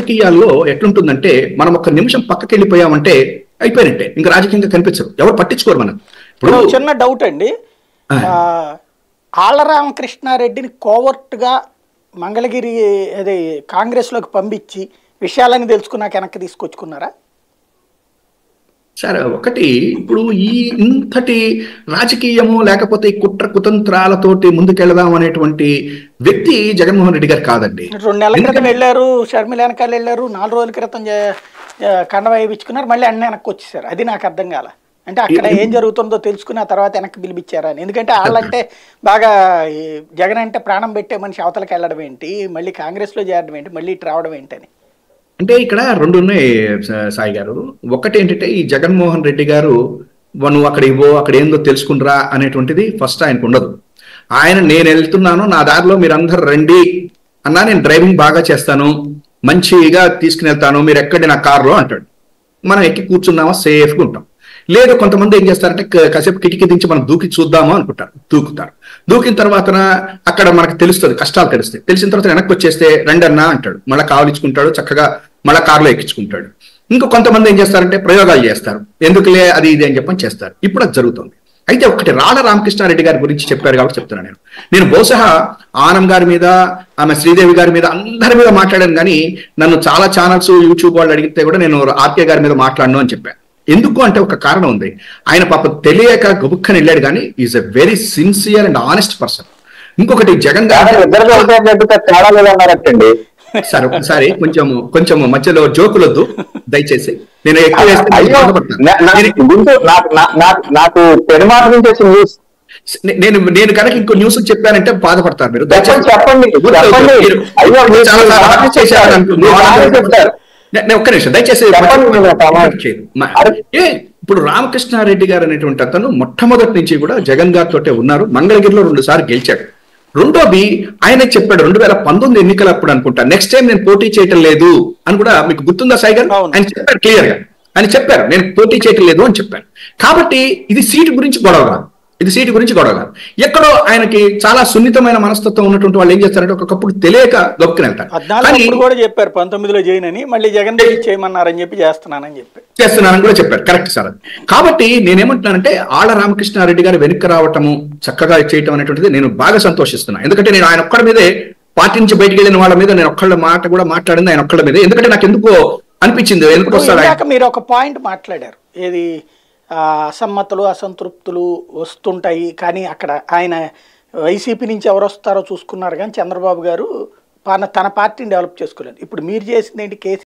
రాజకీయాల్లో ఎట్లుంటుందంటే మనం ఒక నిమిషం పక్కకి వెళ్ళిపోయామంటే అయిపోయినట్టే, ఇంకా రాజకీయంగా కనిపించరు, ఎవరు పట్టించుకోరు మనం. ఇప్పుడు చిన్న డౌట్ అండి, ఆళ్ల రామకృష్ణారెడ్డిని కోవర్ట్గా మంగళగిరి అదే కాంగ్రెస్లోకి పంపించి విషయాలని తెలుసుకున్నాక వెనక్కి తీసుకొచ్చుకున్నారా? సరే, ఒకటి ఇప్పుడు ఈ ఇంతటి రాజకీయము లేకపోతే కుట్ర కుతంత్రాలతోటి ముందుకెళ్దాం అనేటువంటి వ్యక్తి జగన్మోహన్ రెడ్డి గారు కాదండి. 2 నెలల క్రితం వెళ్ళారు, షర్మిల వెనకాల వెళ్ళారు, 4 రోజుల క్రితం కండ వేయించుకున్నారు, మళ్ళీ అన్నీ వెనక్కి వచ్చేసారు. అది నాకు అర్థం కాల. అంటే అక్కడ ఏం జరుగుతుందో తెలుసుకుని ఆ తర్వాత వెనక్కి పిలిపించారా అని. ఎందుకంటే వాళ్ళంటే బాగా జగన్ అంటే ప్రాణం పెట్టే మనిషి అవతలకి వెళ్ళడం ఏంటి, మళ్ళీ కాంగ్రెస్లో చేరడం ఏంటి, మళ్ళీ ఇటు రావడం ఏంటని. అంటే ఇక్కడ 2 ఉన్నాయి సాయి గారు. ఒకటి ఏంటంటే ఈ జగన్మోహన్ రెడ్డి గారు నువ్వు అక్కడ ఇవ్వో అక్కడ ఏందో తెలుసుకుంటారా అనేటువంటిది ఫస్ట్ ఆయనకు ఉండదు. ఆయన నేను వెళ్తున్నాను, నా దారిలో మీరందరూ రండి అన్నా, నేను డ్రైవింగ్ బాగా చేస్తాను, మంచిగా తీసుకుని వెళ్తాను, మీరు ఎక్కడి నా కారులో అంటాడు. మనం ఎక్కి కూర్చున్నామా సేఫ్గా ఉంటాం. లేదు కొంతమంది ఏం చేస్తారంటే కాసేపు కిటికీ దించి మనం దూకి చూద్దామా అనుకుంటారు, దూకుతారు. దూకిన తర్వాత అక్కడ మనకు తెలుస్తుంది, కష్టాలు తెలుస్తాయి. తెలిసిన తర్వాత వెనక్కి వచ్చేస్తే రండి అన్నా అంటాడు, మళ్ళీ కావలించుకుంటాడు, చక్కగా మళ్ళీ కారులో ఎక్కించుకుంటాడు. ఇంకా కొంతమంది ఏం చేస్తారంటే ప్రయోగాలు చేస్తారు, ఎందుకులే అది ఇది అని చెప్పని చేస్తారు. ఇప్పుడు అది జరుగుతుంది. అయితే ఒకటి రాళ్ల రామకృష్ణారెడ్డి గారి గురించి చెప్పారు కాబట్టి చెప్తున్నాను. నేను బహుశా ఆనం గారి మీద, ఆమె శ్రీదేవి గారి మీద, అందరి మీద మాట్లాడాను, కానీ నన్ను చాలా ఛానల్స్ యూట్యూబ్ వాళ్ళు అడిగితే కూడా నేను ఆర్కే గారి మీద మాట్లాడను అని చెప్పాను. ఎందుకు అంటే ఒక కారణం ఉంది. ఆయన పాప తెలియక గబుక్కని వెళ్ళాడు, కానీ is a very sincere and honest person. ఇంకొకటి జగన్ గారు సార్ ఒకసారి కొంచెం మధ్యలో జోకులొద్దు దయచేసి. నేను నేను కనుక ఇంకో న్యూస్ చెప్పానంటే బాధపడతారు మీరు. ఒక్క నిమిషం దయచేసి. ఇప్పుడు రామకృష్ణారెడ్డి గారు అనేటువంటి అతను మొట్టమొదటి నుంచి కూడా జగన్ గారితో ఉన్నారు. మంగళగిరిలో 2 సార్లు గెలిచాడు. రెండోది ఆయన చెప్పాడు 2019 ఎన్నికలు అప్పుడు అనుకుంటా, నెక్స్ట్ టైం నేను పోటీ చేయటం లేదు అని కూడా. మీకు గుర్తుందా సాయి గారు? ఆయన చెప్పారు క్లియర్ గా, ఆయన చెప్పారు నేను పోటీ చేయటం లేదు అని చెప్పాను. కాబట్టి ఇది సీటు గురించి గొడవ కాదు, ఇది సీటు గురించి గొడవ కాదు. ఎక్కడో ఆయనకి చాలా సున్నితమైన మనస్తత్వం ఉన్నటువంటి వాళ్ళు ఏం చేస్తారంటే ఒకప్పుడు తెలియక గొప్పని వెళ్తారు. కూడా చెప్పారు 19లో జైన్ అని, మళ్ళీ జగన్ చేయమన్నారని చెప్పి చేస్తున్నానని కూడా చెప్పారు. Correct sir. కాబట్టి నేనేమంటున్నానంటే ఆళ్ల రామకృష్ణారెడ్డి గారు వెనక్కి రావటము, చక్కగా చేయటం అనేటువంటిది నేను బాగా సంతోషిస్తున్నాను. ఎందుకంటే నేను ఆయన ఒక్కడి మీదే, పార్టీ నుంచి బయటికి వెళ్ళిన వాళ్ళ మీద నేను ఒక్కళ్ళ మాట కూడా మాట్లాడింది ఆయన ఒక్కళ్ళ మీద. ఎందుకంటే నాకు ఎందుకో అనిపించింది, ఎందుకు వస్తాడు. మీరు ఒక పాయింట్ మాట్లాడారు, ఏది అసమ్మతులు అసంతృప్తులు వస్తుంటాయి, కానీ అక్కడ ఆయన వైసీపీ నుంచి ఎవరు వస్తారో చూసుకున్నారు, కానీ చంద్రబాబు గారు తన పార్టీని డెవలప్ చేసుకోలేదు. ఇప్పుడు మీరు చేసింది ఏంటి? కేసీ